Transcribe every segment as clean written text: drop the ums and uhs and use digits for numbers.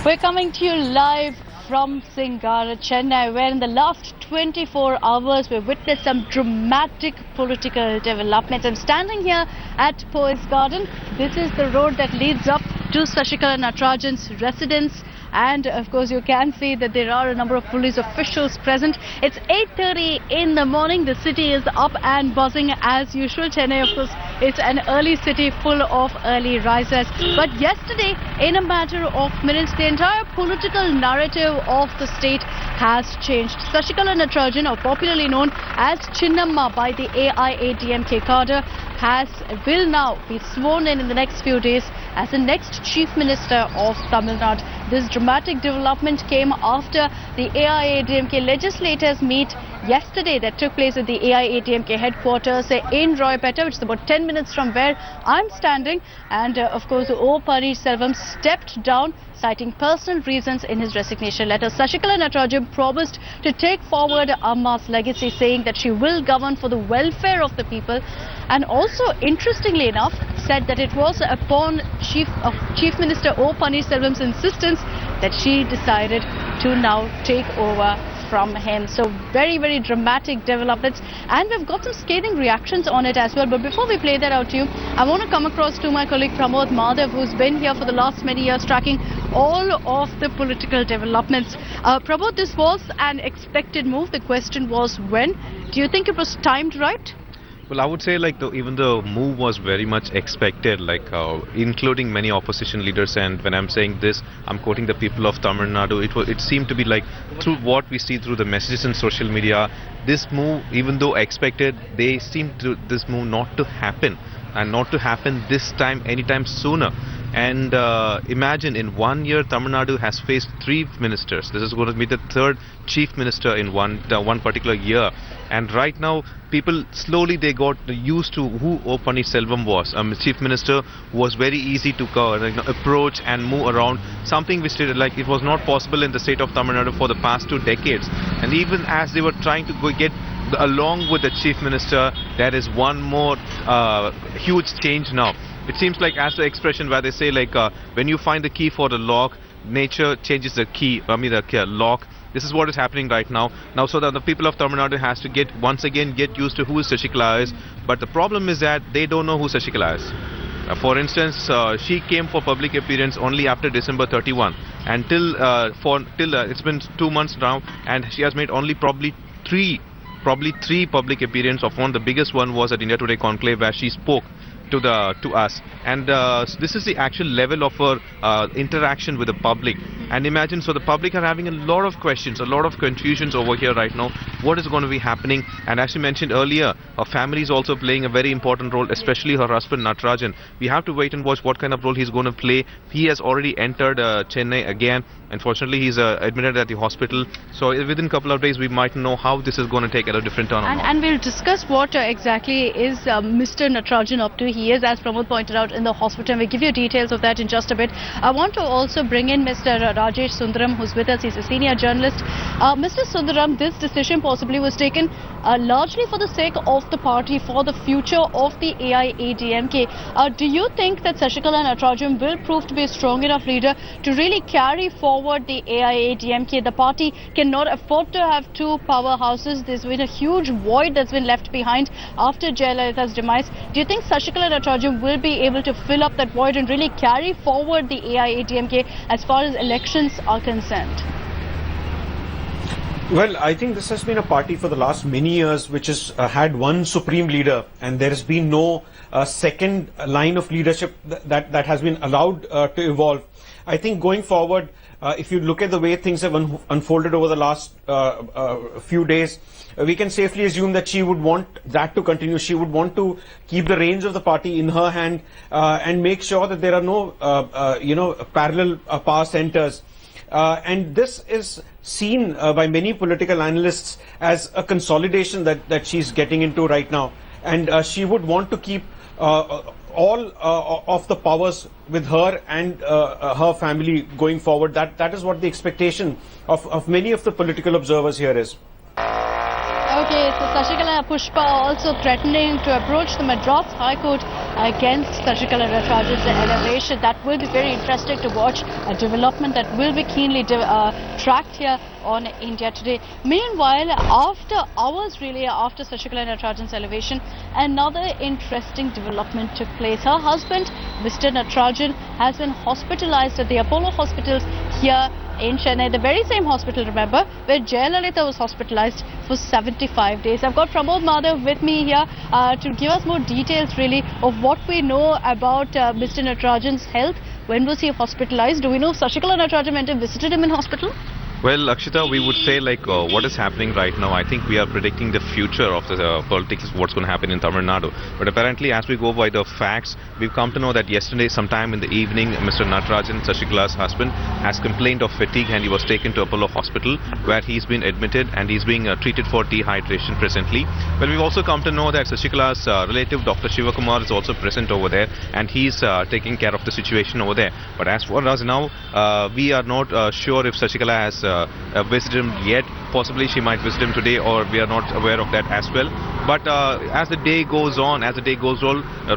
We're coming to you live from Singara, Chennai, where in the last 24 hours we've witnessed some dramatic political developments. I'm standing here at Poets Garden. This is the road that leads up to Sashikala Natarajan's residence. And of course you can see that there are a number of police officials present. It's 8:30 in the morning. The city is up and buzzing as usual. Chennai, of course, it's an early city full of early risers. But yesterday, in a matter of minutes, the entire political narrative of the state has changed. Sashikala Natarajan, or popularly known as Chinnamma by the AIADMK cadre, will now be sworn in the next few days as the next Chief Minister of Tamil Nadu. This dramatic development came after the AIADMK legislators meet yesterday that took place at the AIADMK headquarters in Roypeta, which is about 10 minutes from where I'm standing. And of course, O. Paneerselvam stepped down, citing personal reasons in his resignation letter. Sashikala Natarajan promised to take forward Amma's legacy, saying that she will govern for the welfare of the people, and also, interestingly enough, said that it was upon Chief Minister O. Paneerselvam's insistence that she decided to now take over from him. So very, very dramatic developments, and we've got some scathing reactions on it as well. But before we play that out to you, I want to come across to my colleague Pramod Madhav, who's been here for the last many years tracking all of the political developments. Pramod, this was an expected move. The question was when. Do you think it was timed right? Well, I would say even the move was very much expected, including many opposition leaders. And when I'm saying this, I'm quoting the people of Tamil Nadu. It seemed to be through what we see through the messages in social media, this move, even though expected, they seem to this move not to happen, and not to happen this time anytime sooner. And imagine, in 1 year, Tamil Nadu has faced 3 ministers. This is going to be the 3rd chief minister in one particular year. And right now, people slowly they got used to who O. Paneerselvam was. Chief minister who was very easy to approach and move around. Something which it was not possible in the state of Tamil Nadu for the past 2 decades. And even as they were trying to get along with the chief minister, there is one more huge change now. It seems like, as the expression where they say, when you find the key for the lock, nature changes the key, the lock. This is what is happening right now. So that the people of Tamil Nadu has to once again get used to who Sashikala is. But the problem is that they don't know who Sashikala is. For instance, she came for public appearance only after December 31. And till it's been 2 months now, and she has made only probably three public appearances. Of one, the biggest one was at India Today Conclave, where she spoke to us, and this is the actual level of her interaction with the public. And imagine, so the public are having a lot of questions, a lot of confusions over here right now. What is going to be happening? And as you mentioned earlier, her family is also playing a very important role, especially her husband Natarajan. We have to wait and watch what kind of role he's going to play. He has already entered Chennai again. Unfortunately, he's admitted at the hospital. So within a couple of days, we might know how this is going to take a different turn. And we'll discuss what exactly is Mr. Natarajan up to. He is, as Pramod pointed out, in the hospital, and we'll give you details of that in just a bit. I want to also bring in Mr. Rajesh Sundaram, who's with us. He's a senior journalist. Mr. Sundaram, this decision possibly was taken largely for the sake of the party, for the future of the AIADMK. Do you think that Sashikala Natarajan will prove to be a strong enough leader to really carry forward the AIADMK? The party cannot afford to have 2 powerhouses. There's been a huge void that's been left behind after Jayalalitha's demise. Do you think Sashikala Natarajan will be able to fill up that void and really carry forward the AIADMK as far as elections are concerned? Well, I think this has been a party for the last many years which has had one supreme leader, and there has been no second line of leadership that has been allowed to evolve. I think going forward, if you look at the way things have unfolded over the last few days, we can safely assume that she would want that to continue. She would want to keep the reins of the party in her hand and make sure that there are no, parallel power centers. And this is seen by many political analysts as a consolidation that she's getting into right now. And she would want to keep all of the powers with her and her family going forward. That is what the expectation of many of the political observers here is. Okay, so Sashikala and Pushpa are also threatening to approach the Madras High Court against Sashikala Natarajan's elevation. That will be very interesting to watch, a development that will be keenly tracked here on India Today. Meanwhile, after hours really after Sashikala Natarajan's elevation, another interesting development took place. Her husband, Mr. Natarajan, has been hospitalized at the Apollo hospitals here in Chennai, the very same hospital, remember, where Jayalalitha was hospitalized for 75 days. I've got Pramod Madhav with me here to give us more details really of what we know about Mr. Natarajan's health. When was he hospitalized? Do we know Sashikala Natarajan went and visited him in hospital? Well, Akshita, we would say like what is happening right now. I think we are predicting the future of the politics, what's going to happen in Tamil Nadu. But apparently, as we go by the facts, we've come to know that yesterday, sometime in the evening, Mr. Natarajan, Sashikala's husband, has complained of fatigue and he was taken to Apollo Hospital, where he's been admitted and he's being treated for dehydration presently. But we've also come to know that Sashikala's relative, Dr. Shivakumar, is also present over there and he's taking care of the situation over there. But as for us now, we are not sure if Sashikala has visited him yet. Possibly she might visit him today, or we are not aware of that as well. But as the day goes on,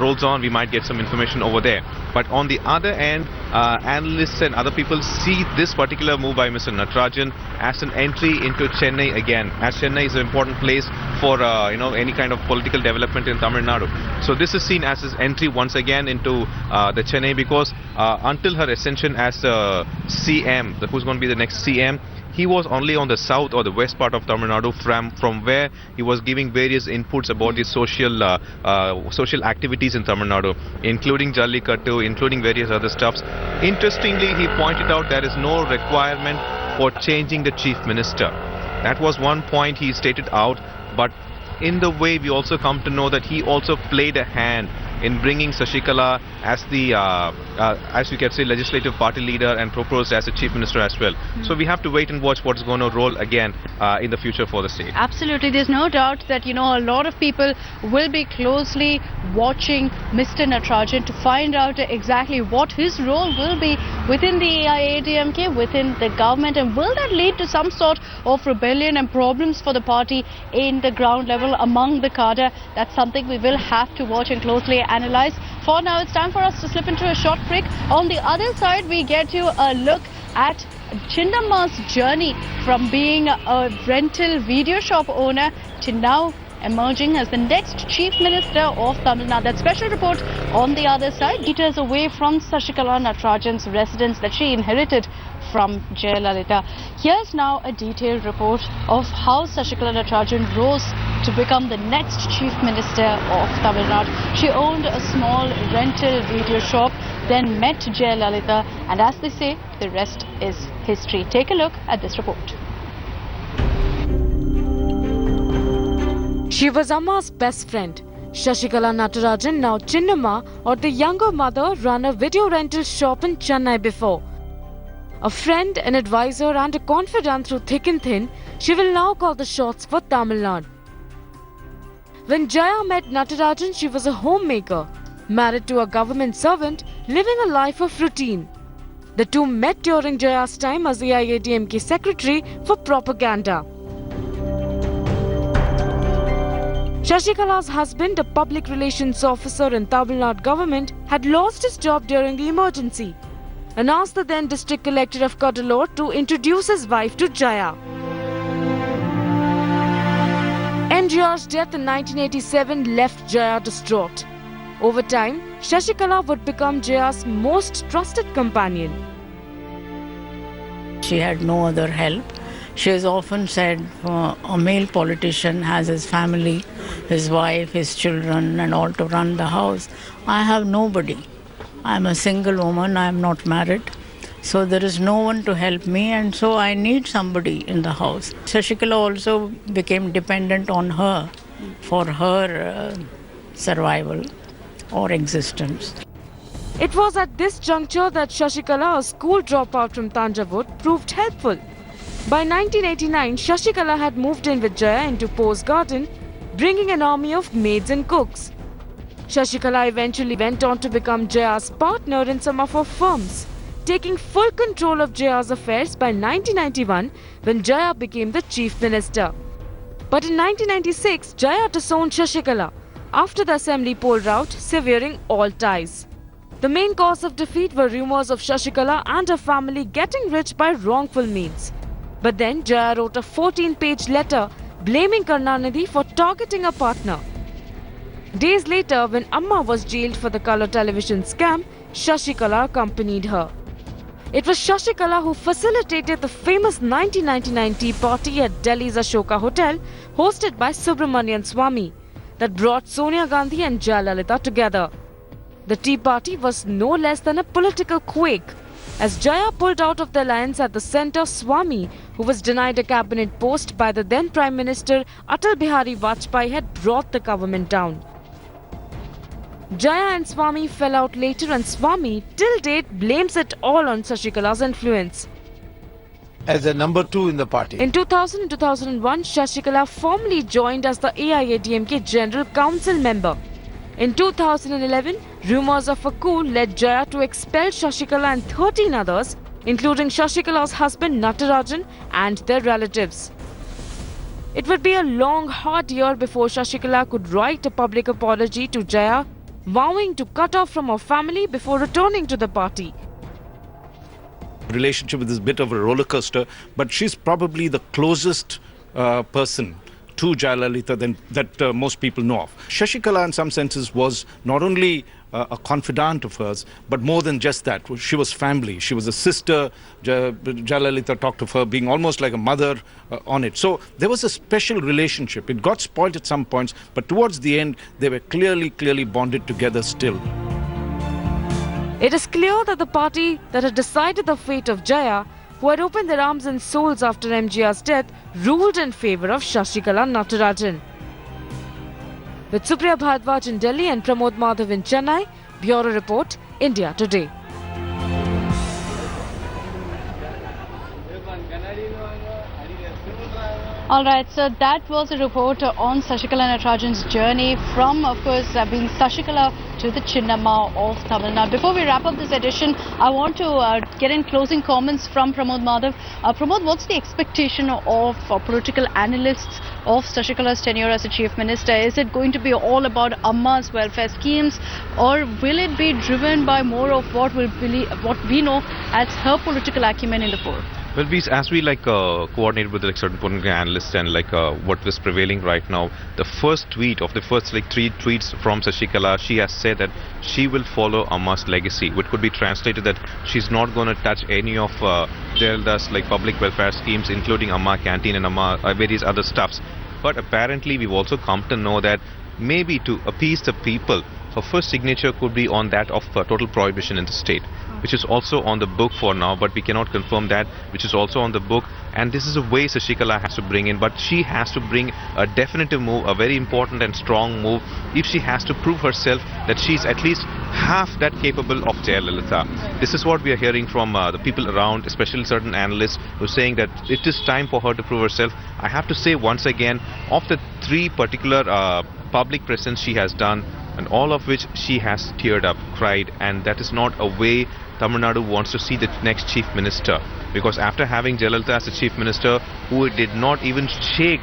rolls on, we might get some information over there. But on the other end, analysts and other people see this particular move by Mr. Natarajan as an entry into Chennai again, as Chennai is an important place for any kind of political development in Tamil Nadu. So this is seen as his entry once again into the Chennai, because until her ascension as CM, who's going to be the next CM, he was only on the south or the west part of Tamil Nadu, from where he was giving various inputs about the social activities in Tamil Nadu, including Jallikattu, including various other stuffs. Interestingly, he pointed out there is no requirement for changing the chief minister. That was one point he stated out, but in the way we also come to know that he also played a hand in bringing Sashikala as the, as we can say, legislative party leader and proposed as a chief minister as well. So we have to wait and watch what's going to roll again in the future for the state. Absolutely, there's no doubt that a lot of people will be closely watching Mr. Natarajan to find out exactly what his role will be within the AIADMK, within the government, and will that lead to some sort of rebellion and problems for the party in the ground level among the cadre. That's something we will have to watch and closely analyze. For now, it's time for us to slip into a short break. On the other side, we get you a look at Chinnamma's journey from being a rental video shop owner to now emerging as the next Chief Minister of Tamil Nadu. That special report on the other side, meters away from Sashikala Natarajan's residence that she inherited from Jayalalitha. Here's now a detailed report of how Sashikala Natarajan rose to become the next Chief Minister of Tamil Nadu. She owned a small rental video shop, then met Jayalalitha, and as they say, the rest is history. Take a look at this report. She was Amma's best friend. Sashikala Natarajan, now Chinnamma, or the younger mother, ran a video rental shop in Chennai before. A friend, an advisor and a confidant through thick and thin, she will now call the shots for Tamil Nadu. When Jaya met Natarajan, she was a homemaker, married to a government servant, living a life of routine. The two met during Jaya's time as AIADMK secretary for propaganda. Shashikala's husband, a public relations officer in Tamil Nadu government, had lost his job during the emergency and asked the then district collector of Cuddalore to introduce his wife to Jaya. MGR's death in 1987 left Jaya distraught. Over time, Shashikala would become Jaya's most trusted companion. She had no other help. She has often said a male politician has his family, his wife, his children and all to run the house. I have nobody. I am a single woman, I am not married. So there is no one to help me, and so I need somebody in the house. Shashikala also became dependent on her for her survival or existence. It was at this juncture that Shashikala, a school dropout from Thanjavur, proved helpful. By 1989, Shashikala had moved in with Jaya into Pose Garden, bringing an army of maids and cooks. Shashikala eventually went on to become Jaya's partner in some of her firms, taking full control of Jaya's affairs by 1991 when Jaya became the Chief Minister. But in 1996, Jaya disowned Shashikala after the assembly poll rout, severing all ties. The main cause of defeat were rumours of Shashikala and her family getting rich by wrongful means. But then Jaya wrote a 14-page letter blaming Karunanidhi for targeting a partner. Days later, when Amma was jailed for the colour television scam, Shashikala accompanied her. It was Shashikala who facilitated the famous 1999 tea party at Delhi's Ashoka Hotel, hosted by Subramanian Swamy, that brought Sonia Gandhi and Jayalalitha together. The tea party was no less than a political quake. As Jaya pulled out of the alliance at the centre, Swamy, who was denied a cabinet post by the then Prime Minister Atal Bihari Vajpayee, had brought the government down. Jaya and Swamy fell out later, and Swamy, till date, blames it all on Shashikala's influence. As a number 2 in the party. In 2000 and 2001, Shashikala formally joined as the AIADMK General Council member. In 2011, rumours of a coup led Jaya to expel Shashikala and 13 others, including Shashikala's husband Natarajan and their relatives. It would be a long, hard year before Shashikala could write a public apology to Jaya, vowing to cut off from her family before returning to the party. Relationship with this bit of a roller coaster, but she's probably the closest person to Jayalalitha that most people know of. Shashikala, in some senses, was not only a confidant of hers, but more than just that. She was family. She was a sister. Jayalalitha talked of her being almost like a mother on it. So there was a special relationship. It got spoiled at some points, but towards the end, they were clearly bonded together still. It is clear that the party that had decided the fate of Jaya, who had opened their arms and souls after MGR's death, ruled in favour of Shashikala Natarajan. With Supriya Bhardwaj in Delhi and Pramod Madhav in Chennai, Bureau Report, India Today. Alright, so that was a report on Shashikala Natarajan's journey from, of course, being Shashikala to the Chinnamma of Tamil Nadu. Before we wrap up this edition, I want to get in closing comments from Pramod Madhav. Pramod, what's the expectation of political analysts of Shashikala's tenure as a Chief Minister? Is it going to be all about Amma's welfare schemes, or will it be driven by more of what we know as her political acumen in the fore? Well, as we coordinate with certain political analysts and what is prevailing right now, the first tweet of the first 3 tweets from Shashikala, she has said that she will follow Amma's legacy, which could be translated that she's not going to touch any of Jayalalitha's public welfare schemes, including Amma Canteen and Amma various other stuffs. But apparently, we've also come to know that maybe to appease the people, her first signature could be on that of total prohibition in the state, which is also on the book for now, but we cannot confirm that, which is also on the book. And this is a way Shashikala has to bring in, but she has to bring a definitive move, a very important and strong move, if she has to prove herself that she's at least half that capable of Jayalalitha. This is what we are hearing from the people around, especially certain analysts who are saying that it is time for her to prove herself. I have to say once again, of the 3 particular public presence she has done, and all of which she has teared up, cried, and that is not a way Tamil Nadu wants to see the next Chief Minister. Because after having Jayalalitha as a Chief Minister, who did not even shake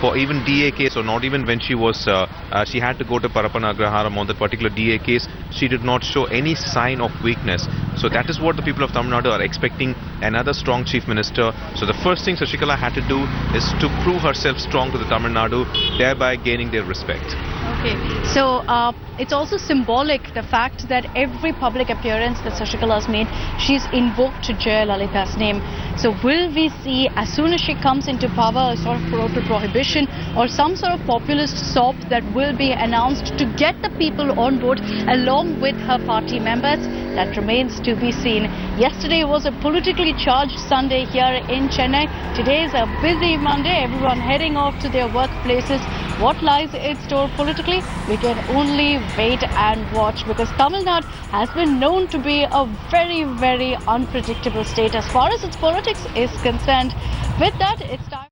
for even DA case, or not even when she was, she had to go to Parapana Agraharam on that particular DA case, she did not show any sign of weakness. So that is what the people of Tamil Nadu are expecting, another strong Chief Minister. So the first thing Shashikala had to do is to prove herself strong to the Tamil Nadu, thereby gaining their respect. Okay, so it's also symbolic, the fact that every public appearance that Shashikala has made, she's invoked Jayalalitha's name. So will we see, as soon as she comes into power, a sort of total prohibition or some sort of populist SOP that will be announced to get the people on board along with her party members? That remains to be seen. Yesterday was a politically charged Sunday here in Chennai. Today is a busy Monday, everyone heading off to their workplaces. What lies in store politically? We can only wait and watch, because Tamil Nadu has been known to be a very, very unpredictable state as far as its politics is concerned. With that, it's time.